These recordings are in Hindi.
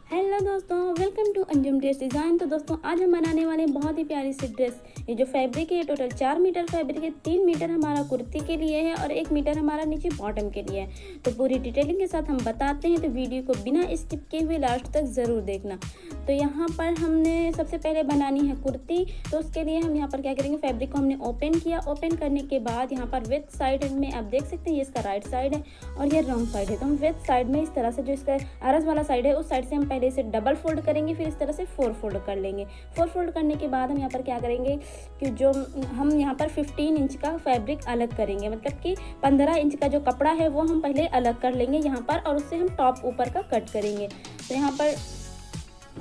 हेलो दोस्तों, welcome to Anjum dress design. तो दोस्तों आज हम बनाने वाले हैं बहुत ही प्यारी सी ड्रेस। ये जो फैब्रिक है टोटल 4 मीटर फैब्रिक है। 3 मीटर हमारा कुर्ती के लिए है और 1 मीटर हमारा नीचे बॉटम के लिए है। तो पूरी डिटेलिंग के साथ हम बताते हैं, तो वीडियो को बिना स्किप किए हुए लास्ट तक ज़रूर देखना। तो यहाँ पर हमने सबसे पहले बनानी है कुर्ती। तो उसके लिए हम यहाँ पर क्या करेंगे, फैब्रिक को हमने ओपन किया। ओपन करने के बाद यहाँ पर विथ साइड में आप देख सकते हैं ये इसका राइट साइड है और ये रॉन्ग साइड है। तो हम विथ साइड में इस तरह से जो इसका आरस वाला साइड है उस साइड से हम पहले इसे डबल फोल्ड करेंगे, फिर इस तरह से 4 फोल्ड कर लेंगे। 4 फोल्ड करने के बाद हम यहाँ पर क्या करेंगे कि जो हम यहाँ पर 15 इंच का फैब्रिक अलग करेंगे, मतलब कि 15 इंच का जो कपड़ा है वो हम पहले अलग कर लेंगे यहाँ पर, और उससे हम टॉप ऊपर का कट करेंगे। तो यहाँ पर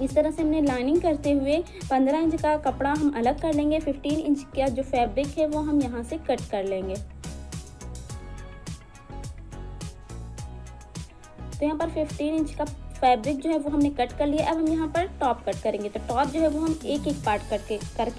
इस तरह से हमने लाइनिंग करते हुए 15 इंच का कपड़ा हम अलग कर लेंगे। 15 इंच का जो फैब्रिक है वो हम यहाँ से कट कर लेंगे। तो यहाँ पर 15 इंच का फैब्रिक जो है वो हमने कट कर लिया। अब हम यहाँ पर टॉप कट करेंगे। तो टॉप जो है वो हम एक एक पार्ट करके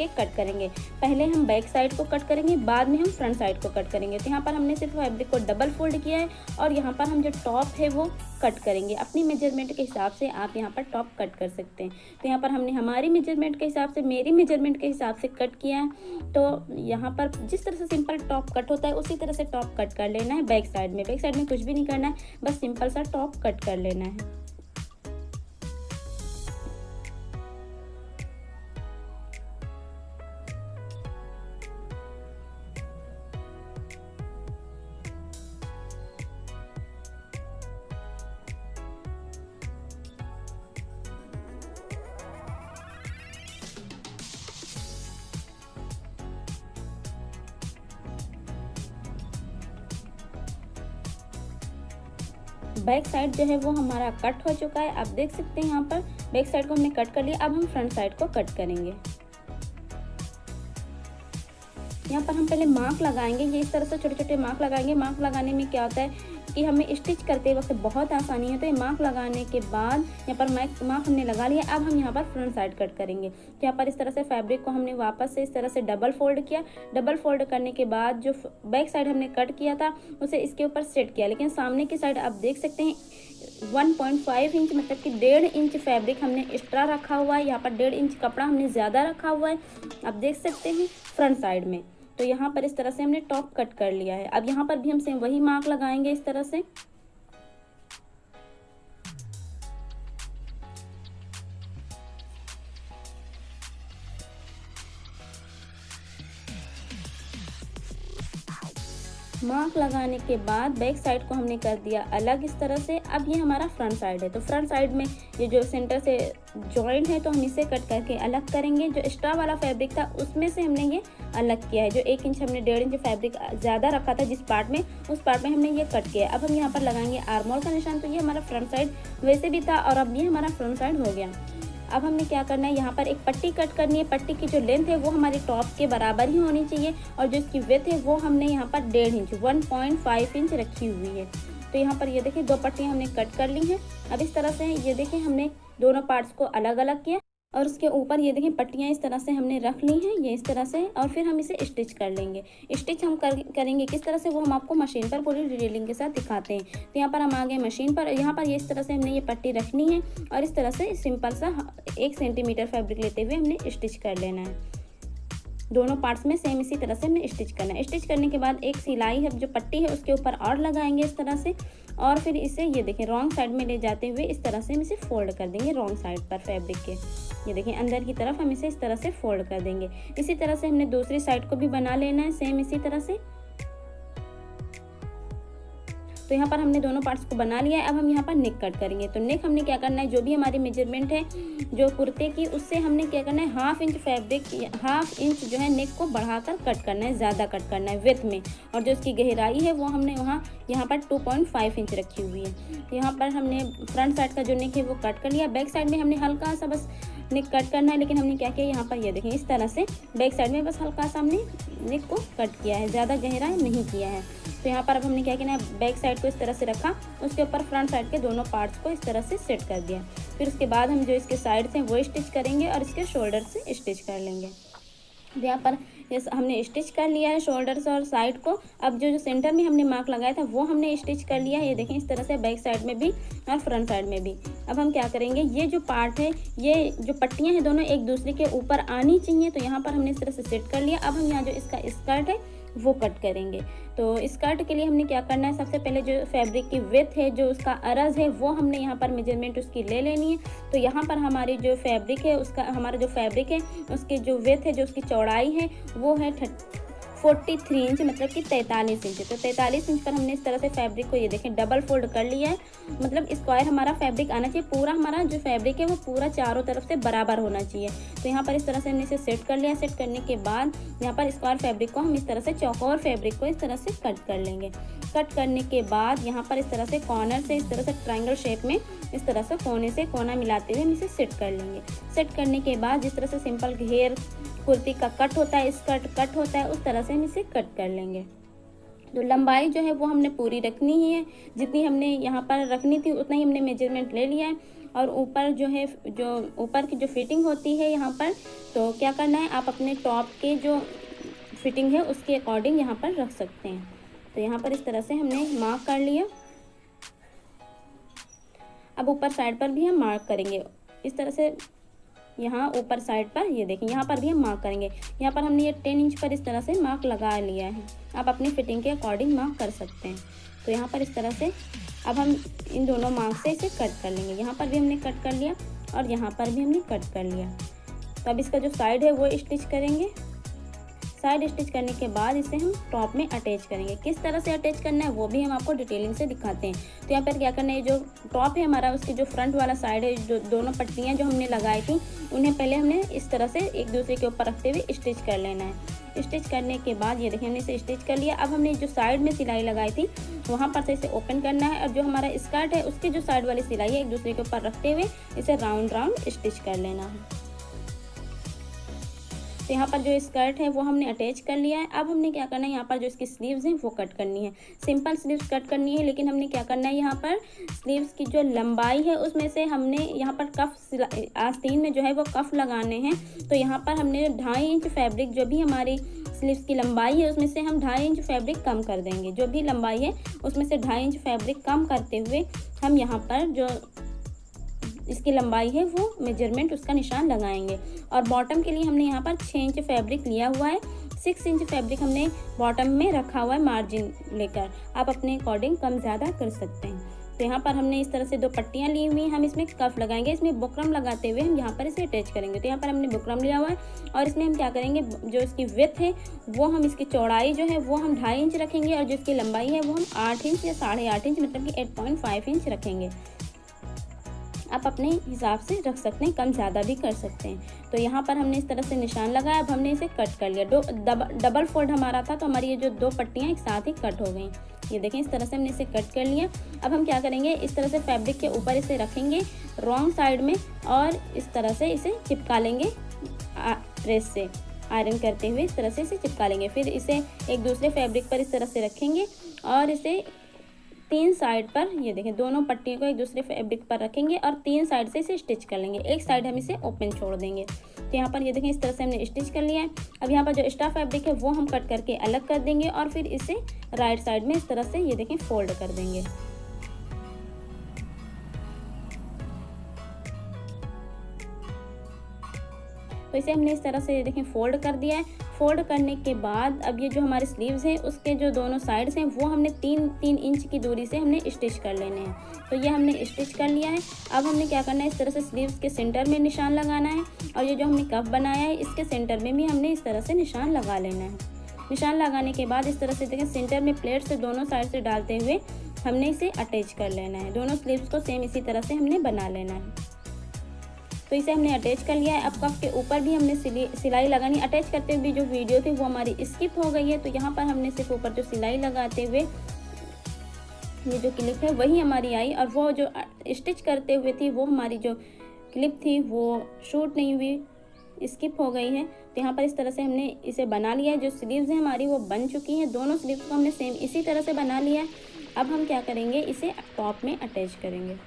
कट करेंगे। पहले हम बैक साइड को कट करेंगे, बाद में हम फ्रंट साइड को कट करेंगे। तो यहाँ पर हमने सिर्फ फैब्रिक को डबल फोल्ड किया है और यहाँ पर हम जो टॉप है वो कट करेंगे। अपनी मेजरमेंट के हिसाब से आप यहाँ पर टॉप कट कर सकते हैं। तो यहाँ पर हमने हमारी मेजरमेंट के हिसाब से, मेरी मेजरमेंट के हिसाब से कट किया है। तो यहाँ पर जिस तरह से सिंपल टॉप कट होता है उसी तरह से टॉप कट कर लेना है। बैक साइड में कुछ भी नहीं करना है, बस सिंपल सा टॉप कट कर लेना है। बैक साइड जो है वो हमारा कट हो चुका है, आप देख सकते हैं। यहाँ पर बैक साइड को हमने कट कर लिया। अब हम फ्रंट साइड को कट करेंगे। यहाँ पर हम पहले मार्क लगाएंगे। ये इस तरह से छोटे छोटे मार्क लगाएंगे। मार्क लगाने में क्या होता है कि हमें स्टिच करते वक्त बहुत आसानी है। तो ये मार्क लगाने के बाद यहाँ पर मार्क हमने लगा लिया। अब हम यहाँ पर फ्रंट साइड कट करेंगे। तो यहाँ पर इस तरह से फैब्रिक को हमने वापस से इस तरह से डबल फोल्ड किया। डबल फोल्ड करने के बाद जो बैक साइड हमने कट किया था उसे इसके ऊपर सेट किया, लेकिन सामने की साइड आप देख सकते हैं 1.5 इंच, मतलब कि 1.5 इंच फैब्रिक हमने एक्स्ट्रा रखा हुआ है। यहाँ पर 1.5 इंच कपड़ा हमने ज़्यादा रखा हुआ है, आप देख सकते हैं फ्रंट साइड में। तो यहाँ पर इस तरह से हमने टॉप कट कर लिया है। अब यहाँ पर भी हम सेम वही मार्क लगाएंगे इस तरह से। मार्क लगाने के बाद बैक साइड को हमने कर दिया अलग इस तरह से। अब ये हमारा फ्रंट साइड है। तो फ्रंट साइड में ये जो सेंटर से जॉइंट है तो हम इसे कट करके अलग करेंगे। जो एक्स्ट्रा वाला फैब्रिक था उसमें से हमने ये अलग किया है। जो 1 इंच हमने 1.5 इंच फैब्रिक ज़्यादा रखा था जिस पार्ट में, उस पार्ट में हमने ये कट किया। अब हम यहाँ पर लगाएंगे आर्मोल का निशान। तो ये हमारा फ्रंट साइड वैसे भी था और अब ये हमारा फ्रंट साइड हो गया। अब हमने क्या करना है, यहाँ पर एक पट्टी कट करनी है। पट्टी की जो लेंथ है वो हमारी टॉप के बराबर ही होनी चाहिए और जो इसकी विड्थ है वो हमने यहाँ पर 1.5 इंच 1.5 इंच रखी हुई है। तो यहाँ पर ये देखिए 2 पट्टियाँ हमने कट कर ली हैं। अब इस तरह से ये देखिए हमने दोनों पार्ट्स को अलग अलग किया और उसके ऊपर ये देखिए पट्टियाँ इस तरह से हमने रख ली हैं, ये इस तरह से। और फिर हम इसे स्टिच कर लेंगे। स्टिच हम करेंगे किस तरह से वो हम आपको मशीन पर पूरी डिटेलिंग के साथ दिखाते हैं। तो यहाँ पर हम आ गए मशीन पर। यहाँ पर ये इस तरह से हमने ये पट्टी रखनी है और इस तरह से सिंपल सा 1 सेंटीमीटर फैब्रिक लेते हुए हमने स्टिच कर लेना है। दोनों पार्ट्स में सेम इसी तरह से हमने स्टिच करना है। स्टिच करने के बाद एक सिलाई है जो पट्टी है उसके ऊपर और लगाएंगे इस तरह से, और फिर इसे ये देखें रॉन्ग साइड में ले जाते हुए इस तरह से हम इसे फोल्ड कर देंगे रॉन्ग साइड पर फैब्रिक के। ये देखें अंदर की तरफ हम इसे इस तरह से फोल्ड कर देंगे। इसी तरह से हमने दूसरी साइड को भी बना लेना है सेम इसी तरह से। तो यहाँ पर हमने दोनों पार्ट्स को बना लिया है। अब हम यहाँ पर नेक कट करेंगे। तो नेक हमने क्या करना है, जो भी हमारी मेजरमेंट है जो कुर्ते की, उससे हमने क्या करना है, 1/2 इंच फैब्रिक 1/2 इंच जो है नेक को बढ़ाकर कट करना है, ज़्यादा कट करना है विड्थ में। और जो इसकी गहराई है वो हमने यहाँ पर 2.5 इंच रखी हुई है। यहाँ पर हमने फ्रंट साइड का जो नेक है वो कट कर लिया। बैक साइड में हमने हल्का सा बस नेक कट करना है, लेकिन हमने क्या किया यहाँ पर ये देखें इस तरह से बैक साइड में बस हल्का सा हमने नेक को कट किया है, ज़्यादा गहरा नहीं किया है। तो यहाँ पर अब हमने क्या किया है, बैक साइड को इस तरह से रखा, उसके ऊपर फ्रंट साइड के दोनों पार्ट्स को इस तरह से सेट कर दिया। फिर उसके बाद हम जो इसके साइड से वो स्टिच करेंगे और इसके शोल्डर से स्टिच कर लेंगे। तो यहाँ पर हमने स्टिच कर लिया है शोल्डर से और साइड को। अब जो सेंटर में हमने मार्क लगाया था वो हमने स्टिच कर लिया है, ये देखें इस तरह से बैक साइड में भी और फ्रंट साइड में भी। अब हम क्या करेंगे, ये जो पार्ट है, ये जो पट्टियाँ हैं दोनों एक दूसरे के ऊपर आनी चाहिए, तो यहाँ पर हमने इस तरह से सेट कर लिया। अब हम यहाँ जो इसका स्कर्ट है वो कट करेंगे। तो स्कर्ट के लिए हमने क्या करना है, सबसे पहले जो फैब्रिक की विड्थ है, जो उसका अरज है, वो हमने यहाँ पर मेजरमेंट उसकी ले लेनी है। तो यहाँ पर हमारी जो फैब्रिक है उसका, हमारा जो फैब्रिक है उसकी जो विड्थ है, जो उसकी चौड़ाई है वो है 43 इंच, मतलब कि 43 इंच। तो 43 इंच पर हमने इस तरह से फैब्रिक को, ये देखें, डबल फोल्ड कर लिया है। मतलब स्क्वायर हमारा फैब्रिक आना चाहिए, पूरा हमारा जो फैब्रिक है वो पूरा चारों तरफ से बराबर होना चाहिए। तो यहाँ पर इस तरह से हमने इसे सेट कर लिया। सेट करने के बाद यहाँ पर स्क्वायर फैब्रिक को हम इस तरह से, चौकोर फैब्रिक को इस तरह से कट कर लेंगे। कट करने के बाद यहाँ पर इस तरह से कॉर्नर से, इस तरह से ट्रायंगल शेप में इस तरह से कोने से कोना मिलाते हुए हम इसे सेट कर लेंगे। सेट करने के बाद जिस तरह से सिंपल घेर कुर्ती का कट होता है, स्कर्ट कट होता है, उस तरह से हम इसे कट कर लेंगे। तो लंबाई जो है वो हमने पूरी रखनी ही है, जितनी हमने यहाँ पर रखनी थी उतना ही हमने मेजरमेंट ले लिया है। और ऊपर जो है, जो ऊपर की जो फिटिंग होती है यहाँ पर, तो क्या करना है, आप अपने टॉप के जो फिटिंग है उसके अकॉर्डिंग यहाँ पर रख सकते हैं। तो यहाँ पर इस तरह से हमने मार्क कर लिया। अब ऊपर साइड पर भी हम मार्क करेंगे इस तरह से। यहाँ ऊपर साइड पर, ये देखें, यहाँ पर भी हम मार्क करेंगे। यहाँ पर हमने ये 10 इंच पर इस तरह से मार्क लगा लिया है। आप अपनी फिटिंग के अकॉर्डिंग मार्क कर सकते हैं। तो यहाँ पर इस तरह से अब हम इन दोनों मार्क से इसे कट कर लेंगे। यहाँ पर भी हमने कट कर लिया और यहाँ पर भी हमने कट कर लिया। तो अब इसका जो साइड है वो स्टिच करेंगे। साइड स्टिच करने के बाद इसे हम टॉप में अटैच करेंगे। किस तरह से अटैच करना है वो भी हम आपको डिटेलिंग से दिखाते हैं। तो यहाँ पर क्या करना है, जो टॉप है हमारा, उसकी जो फ्रंट वाला साइड है, जो दोनों पट्टियाँ जो हमने लगाई थी उन्हें पहले हमने इस तरह से एक दूसरे के ऊपर रखते हुए स्टिच कर लेना है। स्टिच करने के बाद ये देखिए हमने इसे स्टिच कर लिया। अब हमने जो साइड में सिलाई लगाई थी वहाँ पर से इसे ओपन करना है, और जो हमारा स्कर्ट है उसकी जो साइड वाली सिलाई है एक दूसरे के ऊपर रखते हुए इसे राउंड राउंड स्टिच कर लेना है। तो यहाँ पर जो स्कर्ट है वो हमने अटैच कर लिया है। अब हमने क्या करना है, यहाँ पर जो इसकी स्लीव्स हैं वो कट करनी है। सिंपल स्लीव्स कट करनी है, लेकिन हमने क्या करना है, यहाँ पर स्लीव्स की जो लंबाई है उसमें से हमने यहाँ पर कफ, आस्तीन में जो है वो कफ लगाने हैं। तो यहाँ पर हमने 2.5 इंच फैब्रिक, जो भी हमारी स्लीव्स की लंबाई है उसमें से हम 2.5 इंच फैब्रिक कम कर देंगे। जो भी लंबाई है उसमें से 2.5 इंच फैब्रिक कम करते हुए हम यहाँ पर जो इसकी लंबाई है वो मेजरमेंट, उसका निशान लगाएंगे। और बॉटम के लिए हमने यहाँ पर 6 इंच फैब्रिक लिया हुआ है। 6 इंच फैब्रिक हमने बॉटम में रखा हुआ है मार्जिन लेकर। आप अपने अकॉर्डिंग कम ज़्यादा कर सकते हैं। तो यहाँ पर हमने इस तरह से 2 पट्टियाँ ली हुई हैं, हम इसमें कफ लगाएंगे। इसमें बुकरम लगाते हुए हम यहाँ पर इसे अटैच करेंगे। तो यहाँ पर हमने बुकरम लिया हुआ है और इसमें हम क्या करेंगे, जो इसकी विड्थ है वो हम, इसकी चौड़ाई जो है वो हम 2.5 इंच रखेंगे, और जो इसकी लंबाई है वो हम 8 इंच या 8.5 इंच, मतलब कि 8.5 इंच रखेंगे। आप अपने हिसाब से रख सकते हैं, कम ज़्यादा भी कर सकते हैं। तो यहाँ पर हमने इस तरह से निशान लगाया। अब हमने इसे कट कर लिया। डबल फोल्ड हमारा था, तो हमारी ये जो 2 पट्टियाँ एक साथ ही कट हो गई। ये देखें, इस तरह से हमने इसे कट कर लिया। अब हम क्या करेंगे, इस तरह से फैब्रिक के ऊपर इसे रखेंगे रॉन्ग साइड में, और इस तरह से इसे चिपका लेंगे प्रेस से, आयरन करते हुए इस तरह से इसे चिपका लेंगे। फिर इसे एक दूसरे फैब्रिक पर इस तरह से रखेंगे और इसे 3 साइड पर, ये देखें, दोनों पट्टियों को एक दूसरे फैब्रिक पर रखेंगे और 3 साइड से इसे स्टिच कर लेंगे। एक साइड हम इसे ओपन छोड़ देंगे। तो यहाँ पर ये देखें, इस तरह से हमने स्टिच कर लिया है। अब यहाँ पर जो एक्स्ट्रा फैब्रिक है वो हम कट करके अलग कर देंगे और फिर इसे राइट साइड में इस तरह से, ये देखें, फोल्ड कर देंगे। तो इसे हमने इस तरह से देखें फोल्ड कर दिया है। फोल्ड करने के बाद अब ये जो हमारे स्लीव्स हैं उसके जो दोनों साइड्स हैं वो हमने 3 इंच की दूरी से हमने स्टिच कर लेने हैं। तो ये हमने स्टिच कर लिया है। अब हमने क्या करना है, इस तरह से स्लीव्स के सेंटर में निशान लगाना है, और ये जो हमने कफ बनाया है इसके सेंटर में भी हमने इस तरह से निशान लगा लेना है। निशान लगाने के बाद इस तरह से देखें, सेंटर में प्लेट से दोनों साइड से डालते हुए हमने इसे अटैच कर लेना है। दोनों स्लीव्स को सेम इसी तरह से हमने बना लेना है। तो इसे हमने अटैच कर लिया है। अब कफ के ऊपर भी हमने सिलाई लगानी। अटैच करते हुए जो वीडियो थी वो हमारी स्किप हो गई है, तो यहाँ पर हमने सिर्फ ऊपर जो सिलाई लगाते हुए ये जो क्लिप है वही हमारी आई, और वो जो स्टिच करते हुए थी वो हमारी जो क्लिप थी वो शूट नहीं हुई, स्किप हो गई है। तो यहाँ पर इस तरह से हमने इसे बना लिया है। जो स्लीव्स हैं हमारी वो बन चुकी हैं। दोनों स्लीव्स को हमने सेम इसी तरह से बना लिया है। अब हम क्या करेंगे, इसे टॉप में अटैच करेंगे।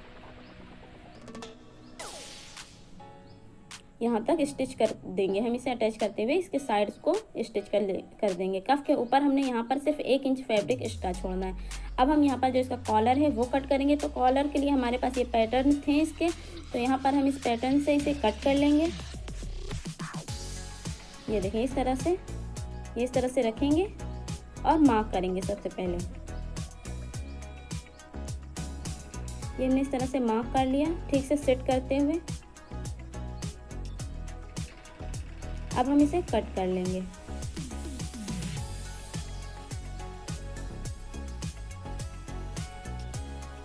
यहाँ तक स्टिच कर देंगे। हम इसे अटैच करते हुए इसके साइड्स को स्टिच कर देंगे। कफ के ऊपर हमने यहाँ पर सिर्फ 1 इंच फैब्रिक एक्स्ट्रा छोड़ना है। अब हम यहाँ पर जो इसका कॉलर है वो कट करेंगे। तो कॉलर के लिए हमारे पास ये पैटर्न थे इसके, तो यहाँ पर हम इस पैटर्न से इसे कट कर लेंगे। ये देखिए इस तरह से, ये इस तरह से रखेंगे और मार्क करेंगे। सबसे पहले ये हमने इस तरह से मार्क कर लिया, ठीक से सेट करते हुए। अब हम इसे कट कर लेंगे।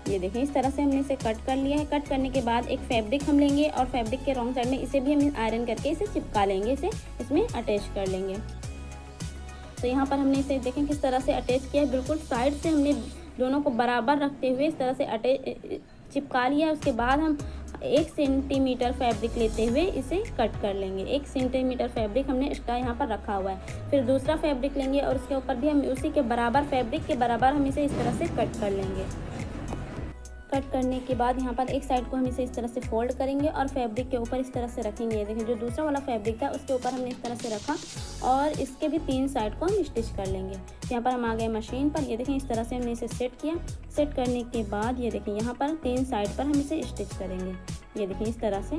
ये देखें इस तरह से हमने इसे कट कर लिया है। कट करने के बाद एक फैब्रिक हम लेंगे और फैब्रिक के रॉन्ग साइड में इसे भी हम आयरन करके इसे चिपका लेंगे, इसे इसमें अटैच कर लेंगे। तो यहाँ पर हमने इसे देखें किस तरह से अटैच किया है। बिल्कुल साइड से हमने दोनों को बराबर रखते हुए इस तरह से अटैच चिपका लिया। उसके बाद हम 1 सेंटीमीटर फैब्रिक लेते हुए इसे कट कर लेंगे। 1 सेंटीमीटर फैब्रिक हमने एक्स्ट्रा यहाँ पर रखा हुआ है। फिर दूसरा फैब्रिक लेंगे और उसके ऊपर भी हम उसी के बराबर फैब्रिक के बराबर हम इसे इस तरह से कट कर लेंगे। कट करने के बाद यहाँ पर एक साइड को हम इसे इस तरह से फोल्ड करेंगे और फैब्रिक के ऊपर इस तरह से रखेंगे। ये देखिए जो दूसरा वाला फैब्रिक था उसके ऊपर हमने इस तरह से रखा और इसके भी 3 साइड को हम स्टिच कर लेंगे। यहाँ पर हम आ गए मशीन पर। ये देखें इस तरह से हमने इसे सेट किया। सेट करने के बाद ये देखें यहाँ पर 3 साइड पर हम इसे स्टिच करेंगे। ये देखें इस तरह से,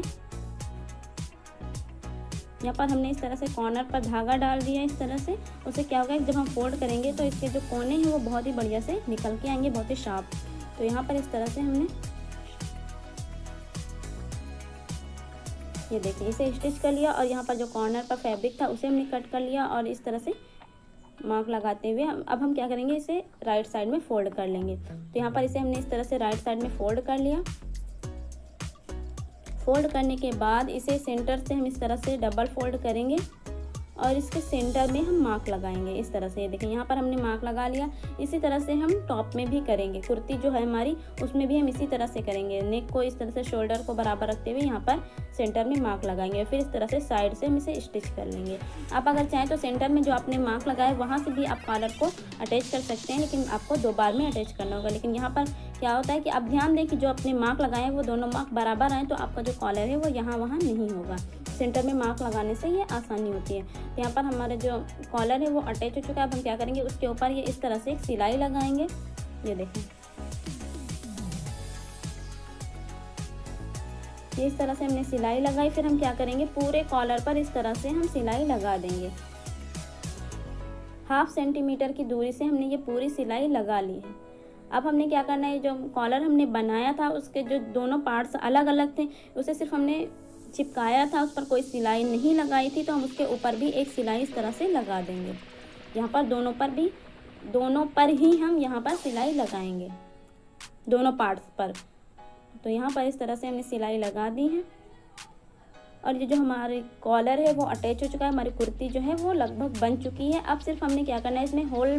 यहाँ पर हमने इस तरह से कॉर्नर पर धागा डाल दिया। इस तरह से उससे क्या होगा, जब हम फोल्ड करेंगे तो इसके जो कोने हैं वो बहुत ही बढ़िया से निकल के आएंगे, बहुत ही शार्प। तो यहाँ पर इस तरह से हमने ये देखिए इसे स्टिच कर लिया और यहाँ पर जो कॉर्नर पर फैब्रिक था उसे हमने कट कर लिया और इस तरह से मार्क लगाते हुए अब हम क्या करेंगे, इसे राइट साइड में फोल्ड कर लेंगे। तो यहाँ पर इसे हमने इस तरह से राइट साइड में फोल्ड कर लिया। फोल्ड करने के बाद इसे सेंटर से हम इस तरह से डबल फोल्ड करेंगे और इसके सेंटर में हम मार्क लगाएंगे इस तरह से। ये देखें यहाँ पर हमने मार्क लगा लिया। इसी तरह से हम टॉप में भी करेंगे। कुर्ती जो है हमारी उसमें भी हम इसी तरह से करेंगे। नेक को इस तरह से शोल्डर को बराबर रखते हुए यहाँ पर सेंटर में मार्क लगाएंगे। फिर इस तरह से साइड से हम इसे स्टिच कर लेंगे। आप अगर चाहें तो सेंटर में जो आपने मार्क लगाया वहाँ से भी आप कॉलर को अटैच कर सकते हैं, लेकिन आपको 2 बार में अटैच करना होगा। लेकिन यहाँ पर क्या होता है कि आप ध्यान दें कि जो आपने मार्क लगाए हैं वो दोनों मार्क बराबर आए, तो आपका जो कॉलर है वो यहाँ वहाँ नहीं होगा। सेंटर में मार्क लगाने से ये आसानी होती है। तो यहाँ पर हमारे जो कॉलर है वो अटैच हो चुका है। अब हम क्या करेंगे, उसके ऊपर ये इस तरह से एक सिलाई लगाएंगे। ये देखें ये इस तरह से हमने सिलाई लगाई। फिर हम क्या करेंगे, पूरे कॉलर पर इस तरह से हम सिलाई लगा देंगे। 1/2 सेंटीमीटर की दूरी से हमने ये पूरी सिलाई लगा ली है। अब हमने क्या करना है, जो कॉलर हमने बनाया था उसके जो दोनों पार्ट्स अलग अलग थे उसे सिर्फ हमने चिपकाया था, उस पर कोई सिलाई नहीं लगाई थी। तो हम उसके ऊपर भी एक सिलाई इस तरह से लगा देंगे। यहाँ पर दोनों पर ही हम यहाँ पर सिलाई लगाएंगे, दोनों पार्ट्स पर। तो यहाँ पर इस तरह से हमने सिलाई लगा दी है और ये जो हमारे कॉलर है वो अटैच हो चुका है। हमारी कुर्ती जो है वो लगभग बन चुकी है। अब सिर्फ हमने क्या करना है, इसमें होल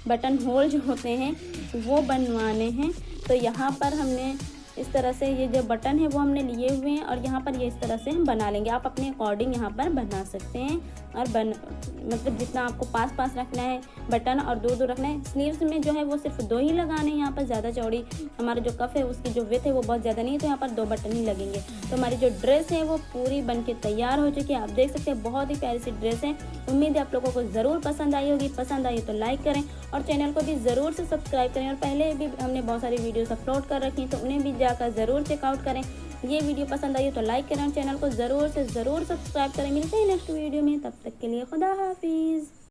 बटन होल जो होते हैं वो बनवाने हैं। तो यहाँ पर हमने इस तरह से ये जो बटन है वो हमने लिए हुए हैं और यहाँ पर ये इस तरह से हम बना लेंगे। आप अपने अकॉर्डिंग यहाँ पर बना सकते हैं और मतलब जितना आपको पास रखना है बटन और दूर रखना है। स्लीव्स में जो है वो सिर्फ 2 ही लगाने हैं। यहाँ पर ज़्यादा चौड़ी हमारा जो कफ है उसकी जो विड्थ है वो बहुत ज़्यादा नहीं है, तो यहाँ पर 2 बटन ही लगेंगे। तो हमारी जो ड्रेस है वो पूरी बन के तैयार हो चुकी है। आप देख सकते हैं बहुत ही प्यारी सी ड्रेस है। उम्मीद है आप लोगों को ज़रूर पसंद आई होगी। पसंद आई तो लाइक करें और चैनल को भी ज़रूर से सब्सक्राइब करें। और पहले भी हमने बहुत सारी वीडियोस अपलोड कर रखी हैं, तो उन्हें भी जाकर ज़रूर चेकआउट करें। ये वीडियो पसंद आई तो लाइक करें और चैनल को ज़रूर से ज़रूर सब्सक्राइब करें। मिलते हैं नेक्स्ट वीडियो में, तब तक के लिए खुदा हाफिज़।